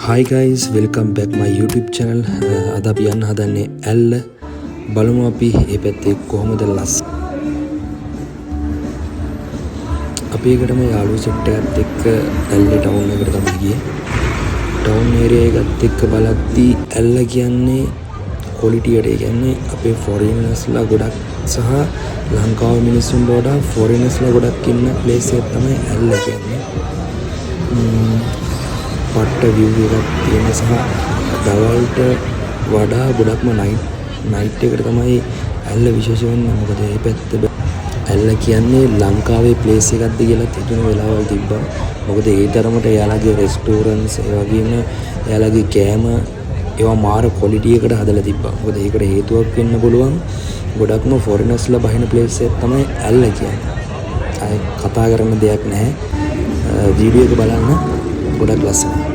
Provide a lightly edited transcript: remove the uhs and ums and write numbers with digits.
Hi guys, welcome back my YouTube channel. අද අපි යන්න හදන්නේ ඇල්ල. බලමු අපි මේ පැත්තේ කොහොමද ලස්. අපි එකටම යාළුවෝ සෙට් එකත් එක්ක ඇල්ල ටවුන් එකට තමයි ගියේ. ටවුන් ඒරියා එකත් එක්ක බලද්දී ඇල්ල කියන්නේ ක්වොලිටි එකට කියන්නේ අපේ ෆොරිනර්ස්ලා ගොඩක් සහ ලංකාවේ මිනිස්සුන්ට වඩා ෆොරිනර්ස්ලා ගොඩක් ඉන්න ප්ලේස් එක තමයි ඇල්ල කියන්නේ. පට්ට view එකක් තියෙන සහ දවල්ට වඩා ගොඩක්ම නයිට් එකට තමයි ඇල්ල විශේෂ වෙන්නේ. මොකද මේ පැත්ත ඇල්ල කියන්නේ ලංකාවේ ප්ලේස් එකක්ද කියලා හිතන වෙලාවල් තිබ්බා. මොකද ඒ තරමට එයාලගේ රෙස්ටෝරන්ට්ස් ඒ වගේම එයාලගේ කෑම ඒවා මාර ක්වොලිටි එකට හදලා තිබ්බා. මොකද ඒකට හේතුවක් වෙන්න පුළුවන් ගොඩක්ම ෆොරිනර්ස්ලා බහින ප්ලේස් එක තමයි ඇල්ල කියන්නේ. අය කතා කරන්න දෙයක් නැහැ. වීඩියෝ එක බලන්න ගොඩක් ලස්සනයි.